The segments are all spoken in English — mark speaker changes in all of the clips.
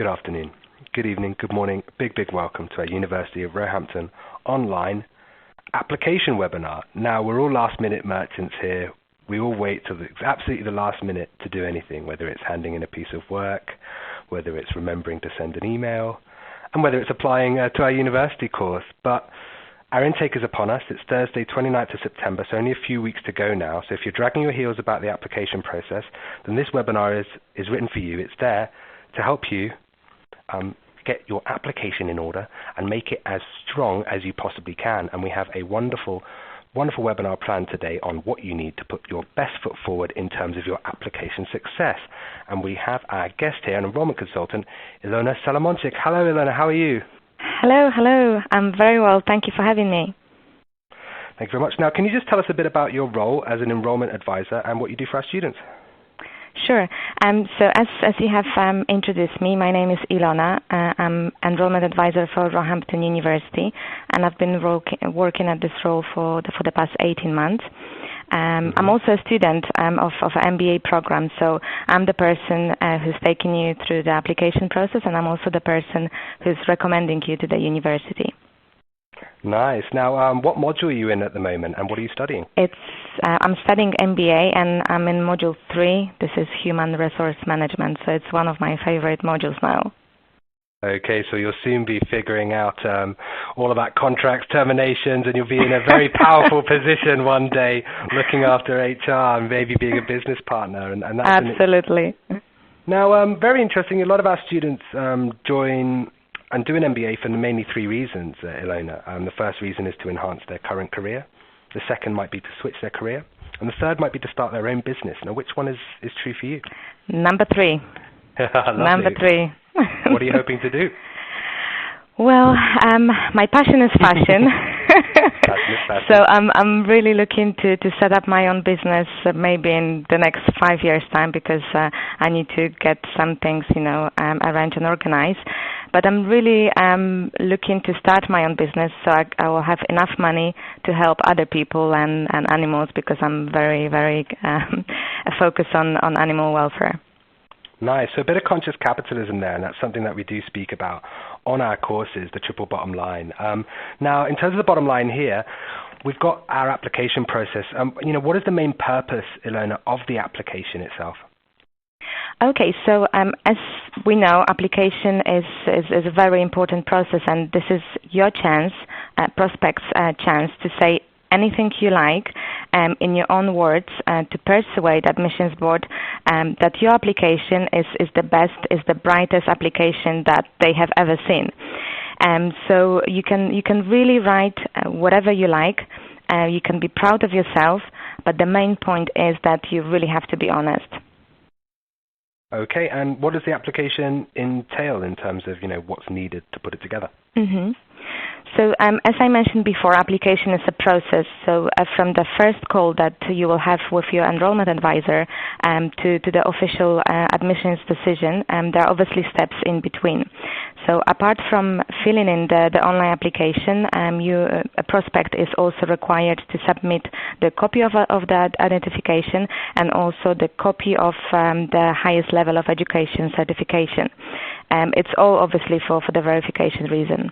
Speaker 1: Good afternoon, good evening, good morning. Big welcome to our University of Roehampton Online application webinar. Now, we're all last-minute merchants here. We all wait till absolutely the last minute to do anything, whether it's handing in a piece of work, whether it's remembering to send an email, and whether it's applying to our university course. But our intake is upon us. It's Thursday, 29th of September, so only a few weeks to go now. So if you're dragging your heels about the application process, then this webinar is written for you. It's there to help you get your application in order and make it as strong as you possibly can. And we have a wonderful webinar planned today on what you need to put your best foot forward in terms of your application success. And we have our guest here, an enrollment consultant, Ilona Salamoncic. Hello, Ilona. How are you?
Speaker 2: Hello. I'm very well. Thank you for having me.
Speaker 1: Thank you very much. Now, can you just tell us a bit about your role as an enrollment advisor and what you do for our students?
Speaker 2: Sure. So as you have introduced me, my name is Ilona. I'm enrollment advisor for Roehampton University, and I've been working at this role for the past 18 months. I'm also a student of an MBA program, so I'm the person who's taking you through the application process, and I'm also the person who's recommending you to the university.
Speaker 1: Nice. Now, what module are you in at the moment, and what are you studying?
Speaker 2: I'm studying MBA, and I'm in Module 3. This is Human Resource Management, so it's one of my favorite modules now.
Speaker 1: Okay, so you'll soon be figuring out all about contracts, terminations, and you'll be in a very powerful position one day looking after HR and maybe being a business partner. And that's
Speaker 2: absolutely.
Speaker 1: Now, very interesting. A lot of our students join and do an MBA for mainly three reasons, Ilona. The first reason is to enhance their current career. The second might be to switch their career. And the third might be to start their own business. Now, which one is true for you?
Speaker 2: Number 3. Number 3.
Speaker 1: What are you hoping to do?
Speaker 2: Well, my passion is fashion. So I'm really looking to set up my own business maybe in the next 5 years' time, because I need to get some things, arranged and organized. But I'm really looking to start my own business, so I will have enough money to help other people and animals, because I'm very focused on animal welfare.
Speaker 1: Nice. So a bit of conscious capitalism there, and that's something that we do speak about on our courses, the triple bottom line. Now, in terms of the bottom line here, we've got our application process. What is the main purpose, Ilona, of the application itself?
Speaker 2: Okay, so as we know, application is a very important process, and this is your chance, prospect's chance to say anything you like in your own words to persuade admissions board that your application is the best, is the brightest application that they have ever seen. So you can really write whatever you like. You can be proud of yourself, but the main point is that you really have to be honest.
Speaker 1: Okay, and what does the application entail in terms of what's needed to put it together?
Speaker 2: So as I mentioned before, application is a process. So from the first call that you will have with your enrollment advisor to the official admissions decision, there are obviously steps in between. So apart from filling in the online application, a prospect is also required to submit the copy of that identification and also the copy of the highest level of education certification. It's all obviously for the verification reason.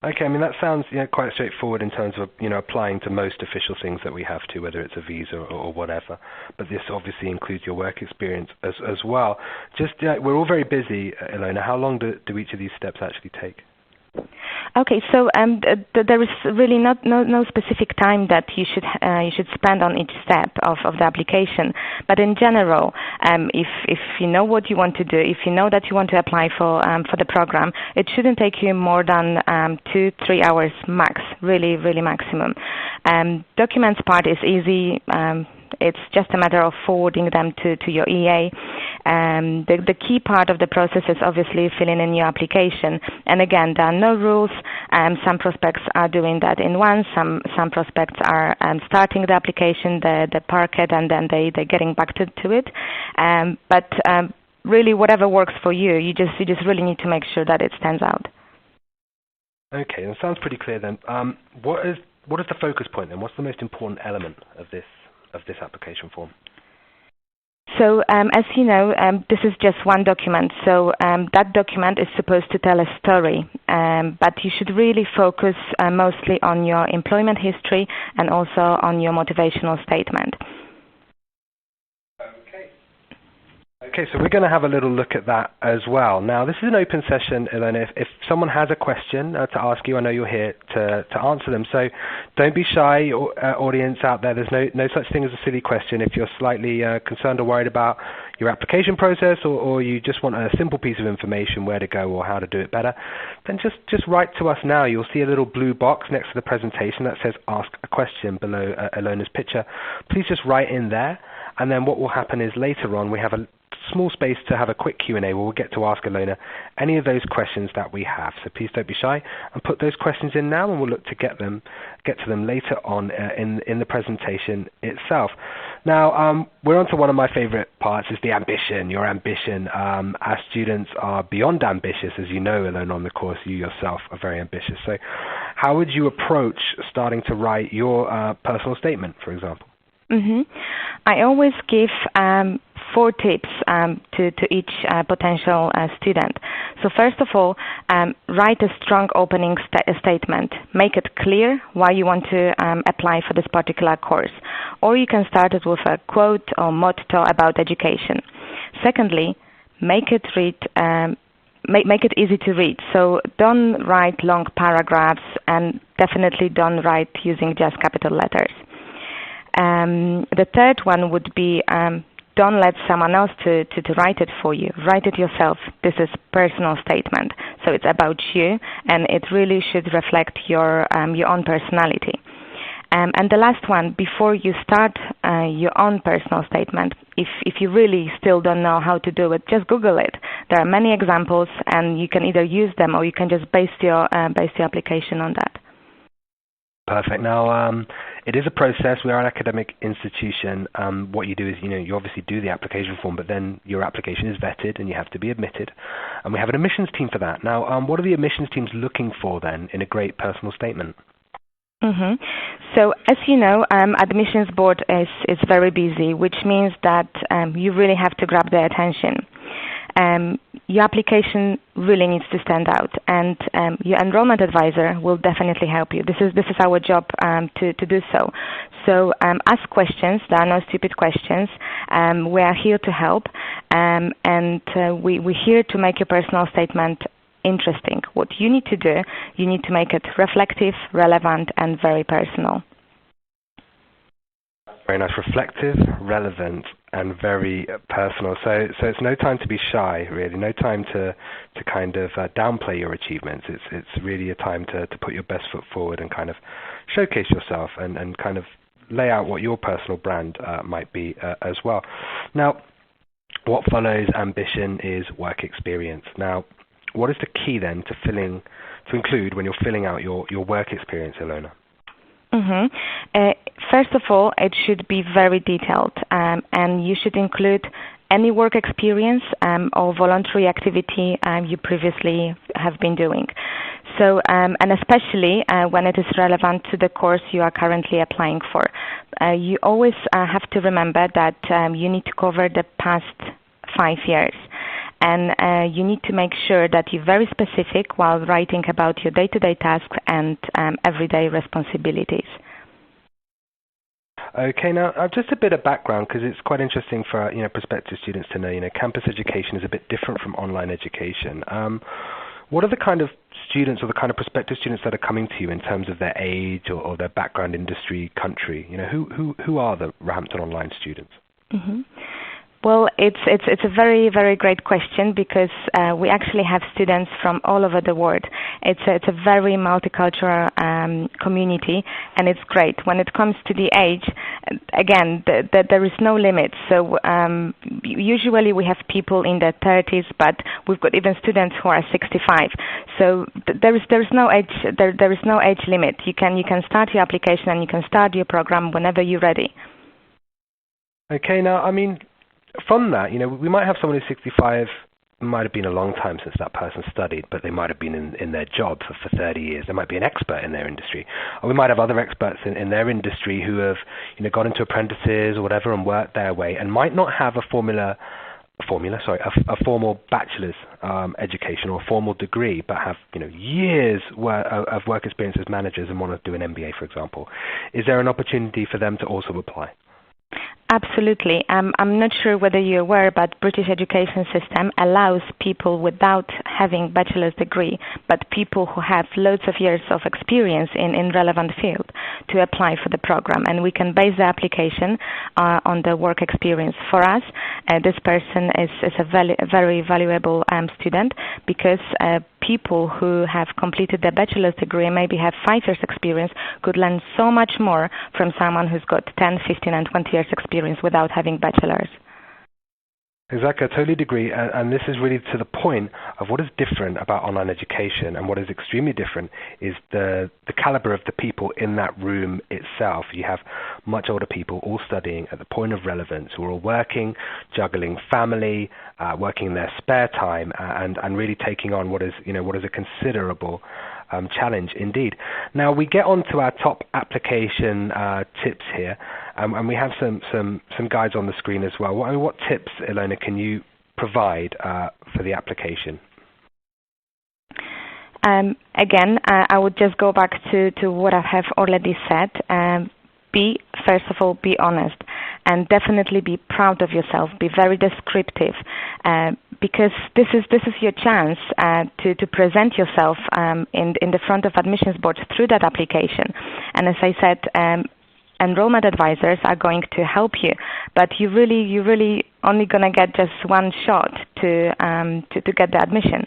Speaker 1: Okay, that sounds quite straightforward in terms of applying to most official things that we have to, whether it's a visa or whatever. But this obviously includes your work experience as well. Just we're all very busy, Ilona. How long do each of these steps actually take?
Speaker 2: Okay, so there is really no specific time that you should spend on each step of the application. But in general, if you know what you want to do, if you know that you want to apply for the program, it shouldn't take you more than 2-3 hours max, really maximum. Documents part is easy. It's just a matter of forwarding them to your EA. The key part of the process is obviously filling in your application. And again, there are no rules. Some prospects are doing that in one. Some prospects are starting the application, the park it, and then they're getting back to it. But really, whatever works for you, you just really need to make sure that it stands out.
Speaker 1: Okay, that sounds pretty clear then. What is the focus point then? What's the most important element of this application form?
Speaker 2: So as you know, this is just one document. So that document is supposed to tell a story, but you should really focus mostly on your employment history and also on your motivational statement.
Speaker 1: Okay, so we're going to have a little look at that as well. Now, this is an open session, Ilona. If someone has a question to ask you, I know you're here to answer them. So don't be shy, audience out there. There's no such thing as a silly question. If you're slightly concerned or worried about your application process, or you just want a simple piece of information where to go or how to do it better, then just write to us now. You'll see a little blue box next to the presentation that says Ask a Question below Ilona's picture. Please just write in there, and then what will happen is later on we have a small space to have a quick Q&A where we'll get to ask Ilona any of those questions that we have. So please don't be shy and put those questions in now, and we'll look to get to them later on in the presentation itself. Now, we're on to one of my favorite parts, is the ambition, your ambition. Our students are beyond ambitious, as you know, Ilona, on the course. You yourself are very ambitious. So how would you approach starting to write your personal statement, for example?
Speaker 2: I always give 4 tips to each potential student. So first of all, write a strong opening statement. Make it clear why you want to apply for this particular course. Or you can start it with a quote or motto about education. Secondly, make it easy to read. So don't write long paragraphs, and definitely don't write using just capital letters. The third one would be don't let someone else to write it for you. Write it yourself. This is personal statement, so it's about you, and it really should reflect your own personality. And the last one, before you start your own personal statement, if you really still don't know how to do it, just Google it. There are many examples, and you can either use them or you can just base your application on that.
Speaker 1: Perfect. Now, it is a process. We are an academic institution. What you do is, you obviously do the application form, but then your application is vetted and you have to be admitted. And we have an admissions team for that. Now, what are the admissions teams looking for then in a great personal statement? So, as you know, admissions board is very busy, which means that you really have to grab their attention. Your application really needs to stand out, and your enrollment advisor will definitely help you. This is our job to do so. So ask questions. There are no stupid questions. We are here to help, and we're here to make your personal statement interesting. What you need to do, you need to make it reflective, relevant, and very personal. Very nice. Reflective, relevant, and very personal. So it's no time to be shy, really. No time to kind of downplay your achievements. It's really a time to put your best foot forward and kind of showcase yourself and kind of lay out what your personal brand might be as well. Now, what follows ambition is work experience. Now, what is the key then to include when you're filling out your work experience, Ilona?
Speaker 2: First of all, it should be very detailed, and you should include any work experience or voluntary activity you previously have been doing. So, and especially when it is relevant to the course you are currently applying for. You always have to remember that you need to cover the past 5 years. And you need to make sure that you're very specific while writing about your day-to-day tasks and everyday responsibilities.
Speaker 1: Okay, now just a bit of background, because it's quite interesting for prospective students to know. Campus education is a bit different from online education. What are the kind of students or the kind of prospective students that are coming to you in terms of their age or their background, industry, country? Who are the Roehampton Online students?
Speaker 2: Well, it's a very, very great question, because we actually have students from all over the world. It's a very multicultural community, and it's great. When it comes to the age, again, there is no limit. So usually we have people in their 30s, but we've got even students who are 65. So there is no age limit. You can start your application and you can start your program whenever you're ready.
Speaker 1: Okay, now from that, we might have someone who's 65 might have been a long time since that person studied, but they might have been in their job for 30 years. They might be an expert in their industry. Or we might have other experts in their industry who have, got into apprentices or whatever and worked their way and might not have a formal bachelor's education or a formal degree, but have years of work experience as managers and want to do an MBA, for example. Is there an opportunity for them to also apply?
Speaker 2: Absolutely. I'm not sure whether you're aware, but British education system allows people without having bachelor's degree, but people who have loads of years of experience in relevant field to apply for the program. And we can base the application on the work experience. For us, this person is a very valuable student because people who have completed their bachelor's degree and maybe have 5 years experience could learn so much more from someone who's got 10, 15 and 20 years experience without having bachelor's.
Speaker 1: Exactly, I totally agree, and this is really to the point of what is different about online education, and what is extremely different is the caliber of the people in that room itself. You have much older people all studying at the point of relevance, who are all working, juggling family, working in their spare time, and really taking on what is a considerable challenge indeed. Now we get on to our top application tips here, and we have some guides on the screen as well. What tips, Ilona, can you provide for the application?
Speaker 2: Again, I would just go back to what I have already said. First of all, be honest, and definitely be proud of yourself. Be very descriptive, because this is your chance to present yourself in the front of admissions board through that application. And as I said, enrollment advisors are going to help you, but you really only gonna get just one shot to get the admission.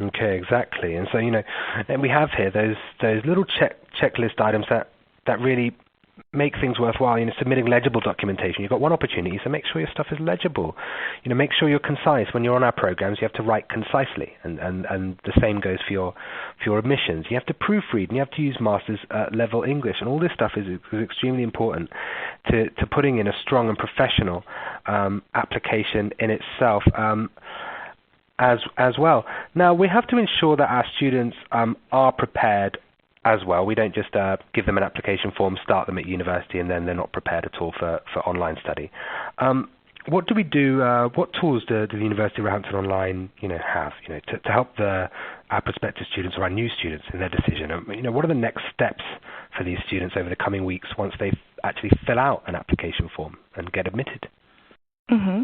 Speaker 1: Okay, exactly. And so and we have here those little checklist items that really make things worthwhile. Submitting legible documentation. You've got one opportunity, so make sure your stuff is legible. Make sure you're concise. When you're on our programs, you have to write concisely, and the same goes for your admissions. You have to proofread, and you have to use master's level English, and all this stuff is extremely important to putting in a strong and professional application in itself. As well. Now, we have to ensure that our students are prepared as well. We don't just give them an application form, start them at university, and then they're not prepared at all for online study. What do we do? What tools do the University of Roehampton Online have to help our prospective students or our new students in their decision? What are the next steps for these students over the coming weeks once they actually fill out an application form and get admitted?
Speaker 2: Mm-hmm.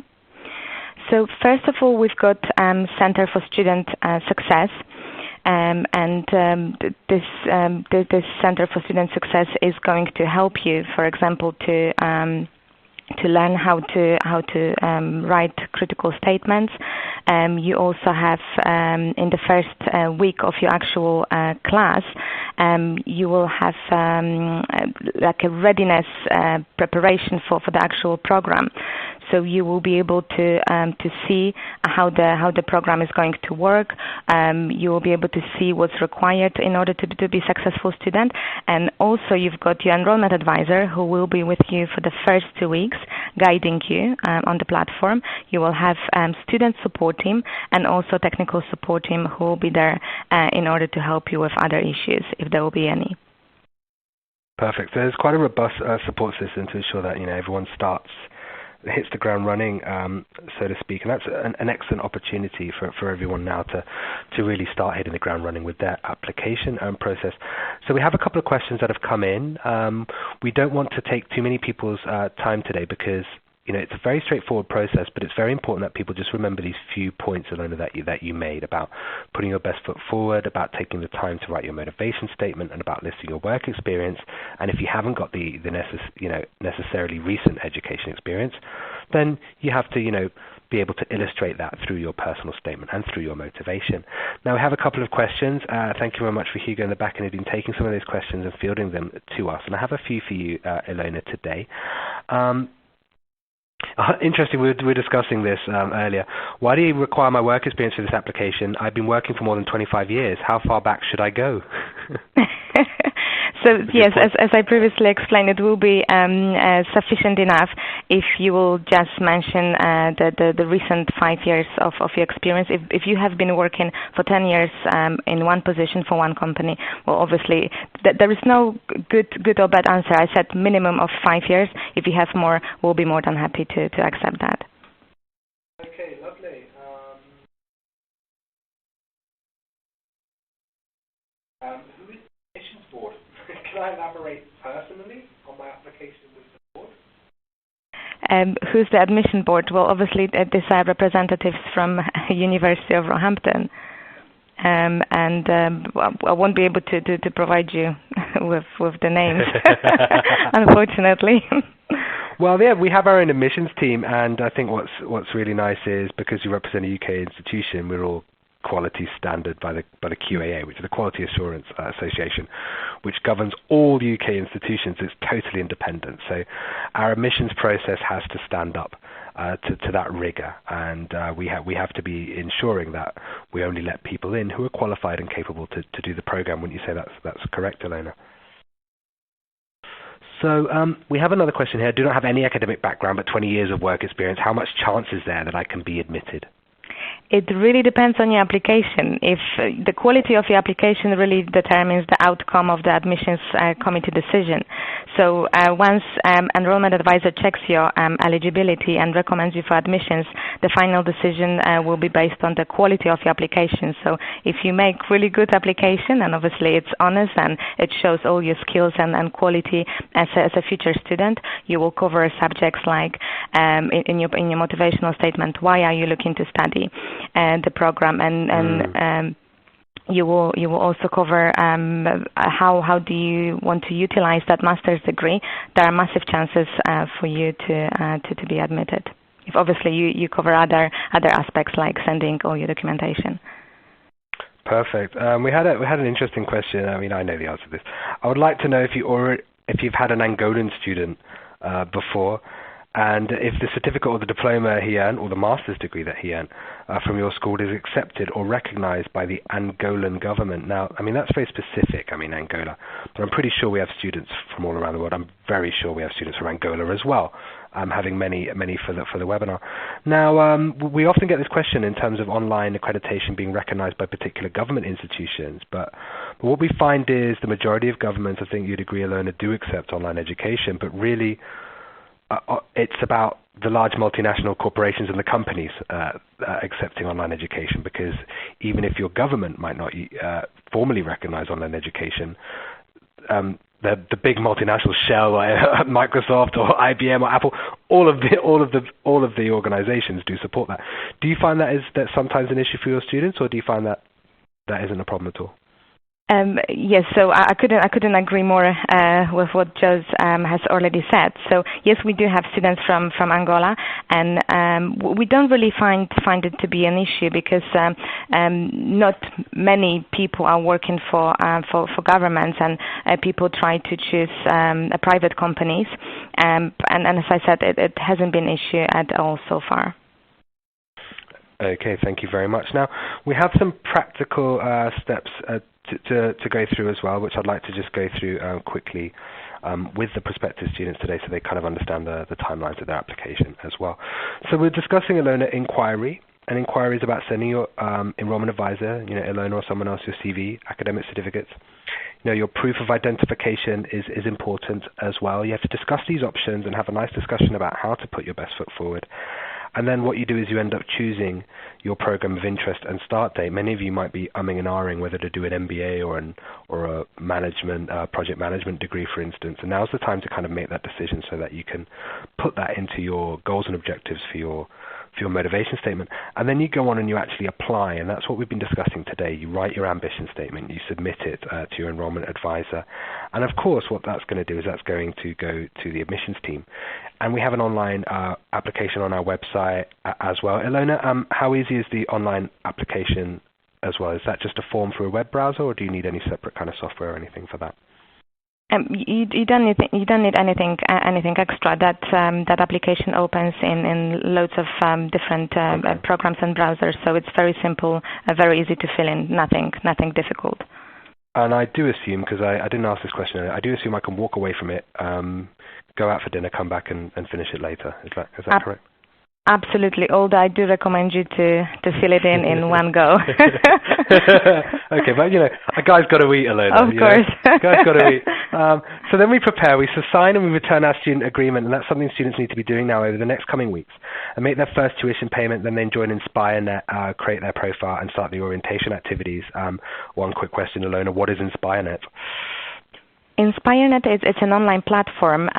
Speaker 2: So first of all, we've got Center for Student Success, this Center for Student Success is going to help you, for example, to learn how to write critical statements. You also have in the first week of your actual class, you will have like a readiness preparation for the actual program. So you will be able to see how the program is going to work. You will be able to see what's required in order to be a successful student. And also you've got your enrollment advisor who will be with you for the first 2 weeks, guiding you on the platform. You will have student support team and also technical support team who will be there in order to help you with other issues if there will be any.
Speaker 1: Perfect. So there's quite a robust support system to ensure that everyone hits the ground running, so to speak, and that's an excellent opportunity for everyone now to really start hitting the ground running with their application process. So we have a couple of questions that have come in. We don't want to take too many people's time today because it's a very straightforward process, but it's very important that people just remember these few points, Ilona, that you made about putting your best foot forward, about taking the time to write your motivation statement, and about listing your work experience. And if you haven't got the necessarily recent education experience, then you have to be able to illustrate that through your personal statement and through your motivation. Now we have a couple of questions. Thank you very much for Hugo in the back end who's been taking some of those questions and fielding them to us. And I have a few for you, Ilona, today. Interesting, we were discussing this earlier. Why do you require my work experience for this application? I've been working for more than 25 years. How far back should I go?
Speaker 2: So yes, as I previously explained, it will be sufficient enough if you will just mention the recent 5 years of your experience. If you have been working for 10 years in one position for one company, well, obviously there is no good or bad answer. I said minimum of 5 years. If you have more, we'll be more than happy to accept that.
Speaker 1: Okay, lovely. Who is the admissions board? Can I elaborate personally on my application with the board?
Speaker 2: Who's the admission board? Well, obviously these are representatives from University of Roehampton, and I won't be able to provide you with the names, unfortunately.
Speaker 1: Well, yeah, we have our own admissions team, and I think what's really nice is because you represent a UK institution, we're all quality standard by the QAA, which is the Quality Assurance Association, which governs all UK institutions. It's totally independent. So our admissions process has to stand up to that rigor, and we have to be ensuring that we only let people in who are qualified and capable to do the program. Wouldn't you say that's correct, Ilona? So we have another question here. I do not have any academic background, but 20 years of work experience. How much chance is there that I can be admitted?
Speaker 2: It really depends on your application. If the quality of your application really determines the outcome of the admissions committee decision. So once enrollment advisor checks your eligibility and recommends you for admissions, the final decision will be based on the quality of your application. So if you make really good application, and obviously it's honest and it shows all your skills and quality as a future student, you will cover subjects like in your motivational statement, why are you looking to study the program, and you will also cover how do you want to utilize that master's degree. There are massive chances for you to be admitted. If obviously you cover other aspects like sending all your documentation.
Speaker 1: Perfect. We had an interesting question. I mean, I know the answer to this. I would like to know if you've had an Angolan student before, and if the certificate or the diploma he earned, or the master's degree that he earned from your school is accepted or recognized by the Angolan government. Now, I mean, that's very specific, Angola, but I'm pretty sure we have students from all around the world. I'm very sure we have students from Angola as well, having many for the webinar. Now, we often get this question in terms of online accreditation being recognized by particular government institutions, but what we find is the majority of governments, I think you'd agree, Ilona, do accept online education, but really it's about the large multinational corporations and the companies accepting online education, because even if your government might not formally recognize online education, the big multinationals, Shell, Microsoft, or IBM, or Apple, all of the organizations do support that. Do you find that sometimes an issue for your students, or do you find that isn't a problem at all?
Speaker 2: Yes, so I couldn't agree more with what Joe has already said. So yes, we do have students from Angola, and we don't really find it to be an issue, because not many people are working for governments, and people try to choose private companies, and as I said, it hasn't been an issue at all so far.
Speaker 1: Okay, thank you very much. Now, we have some practical steps to go through as well, which I'd like to just go through quickly with the prospective students today, so they kind of understand the timelines of their application as well. So we're discussing, Ilona, inquiry. An inquiry is about sending your enrollment advisor, Ilona or someone else, your CV, academic certificates. Your proof of identification is important as well. You have to discuss these options and have a nice discussion about how to put your best foot forward. And then what you do is you end up choosing your program of interest and start date. Many of you might be umming and ahhing whether to do an MBA or a management project management degree, for instance. And now's the time to kind of make that decision so that you can put that into your goals and objectives for your motivation statement. And then you go on and you actually apply, and that's what we've been discussing today. You write your ambition statement, you submit it to your enrollment advisor, and of course what that's going to do is that's going to go to the admissions team. And we have an online application on our website as well. Ilona, how easy is the online application as well? Is that just a form through a web browser, or do you need any separate kind of software or anything for that?
Speaker 2: You don't need anything extra. That application opens in loads of different programs and browsers, so it's very simple, very easy to fill in. Nothing difficult. And
Speaker 1: I do assume, because I didn't ask this question earlier, I do assume I can walk away from it go out for dinner, come back and finish it later. Is that correct?
Speaker 2: Absolutely, although I do recommend you to fill it in one go.
Speaker 1: Okay, but a guy's got to eat, Ilona.
Speaker 2: Of course.
Speaker 1: Guy's got to eat. So then we prepare, we sign and we return our student agreement, and that's something students need to be doing now over the next coming weeks, and make their first tuition payment, then they join InspireNet, create their profile, and start the orientation activities. One quick question, Ilona, what is InspireNet?
Speaker 2: InspireNet it's an online platform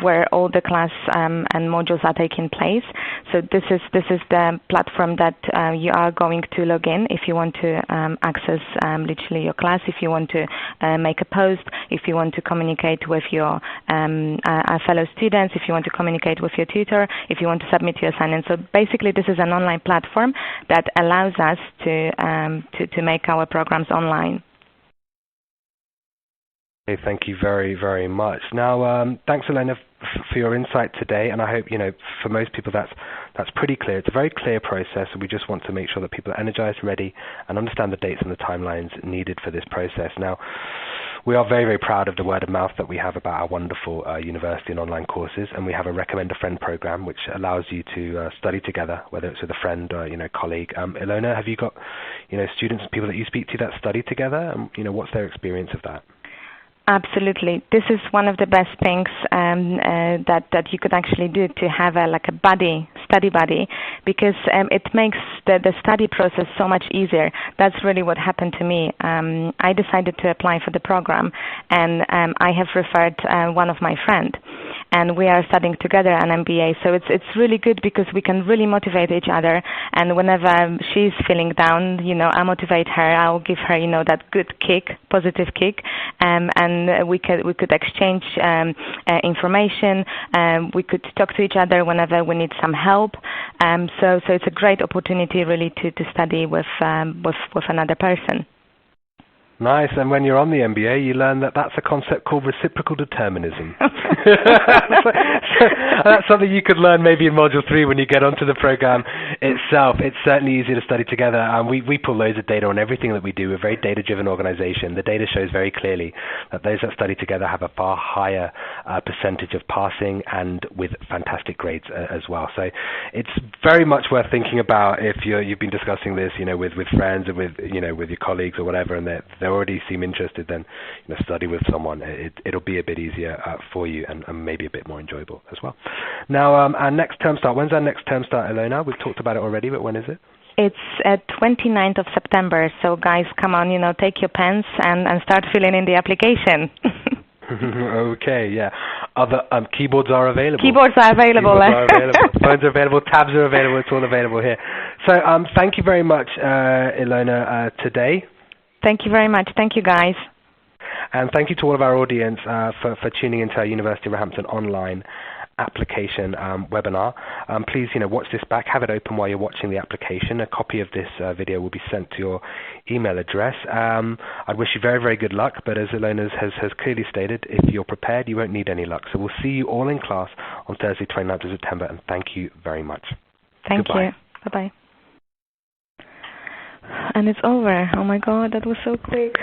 Speaker 2: where all the class and modules are taking place. So this is the platform that you are going to log in if you want to access literally your class, if you want to make a post, if you want to communicate with your fellow students, if you want to communicate with your tutor, if you want to submit your assignment. So basically, this is an online platform that allows us to make our programs online.
Speaker 1: Okay, thank you very, very much. Now, thanks, Ilona, for your insight today, and I hope, for most people that's pretty clear. It's a very clear process, and we just want to make sure that people are energized, ready, and understand the dates and the timelines needed for this process. Now, we are very, very proud of the word of mouth that we have about our wonderful university and online courses, and we have a Recommend a Friend program, which allows you to study together, whether it's with a friend or, colleague. Ilona, have you got, students, people that you speak to that study together, and, what's their experience of that?
Speaker 2: Absolutely. This is one of the best things that you could actually do, to have a study buddy, because it makes the study process so much easier. That's really what happened to me. I decided to apply for the program, and I have referred one of my friends, and we are studying together an MBA. So it's really good because we can really motivate each other, and whenever she's feeling down, I motivate her. I'll give her, that good kick, positive kick, and we could exchange information. We could talk to each other whenever we need some help. So it's a great opportunity really to study with another person.
Speaker 1: Nice, and when you're on the MBA, you learn that that's a concept called reciprocal determinism. That's something you could learn maybe in Module 3 when you get onto the program itself. It's certainly easier to study together, and we pull loads of data on everything that we do. We're a very data-driven organization. The data shows very clearly that those that study together have a far higher percentage of passing, and with fantastic grades as well. So it's very much worth thinking about if you've been discussing this, with friends and with your colleagues or whatever, and they already seem interested, then study with someone. It'll be a bit easier for you, and maybe a bit more enjoyable as well. Now, our next term start. When's our next term start, Ilona? We've talked about it already, but when is it?
Speaker 2: It's 29th of September. So guys, come on, take your pens and start filling in the application.
Speaker 1: Okay, yeah. Other keyboards are available.
Speaker 2: Keyboards are available.
Speaker 1: Phones are available. Tabs are available. It's all available here. So thank you very much, Ilona, today.
Speaker 2: Thank you very much. Thank you, guys.
Speaker 1: And thank you to all of our audience for tuning into our University of Roehampton Online application webinar. Please, watch this back. Have it open while you're watching the application. A copy of this video will be sent to your email address. I wish you very, very good luck, but as Ilona has clearly stated, if you're prepared, you won't need any luck. So we'll see you all in class on Thursday, 29th of September, and thank you very much.
Speaker 2: Thank you. Bye-bye. And it's over. Oh my God, that was so quick.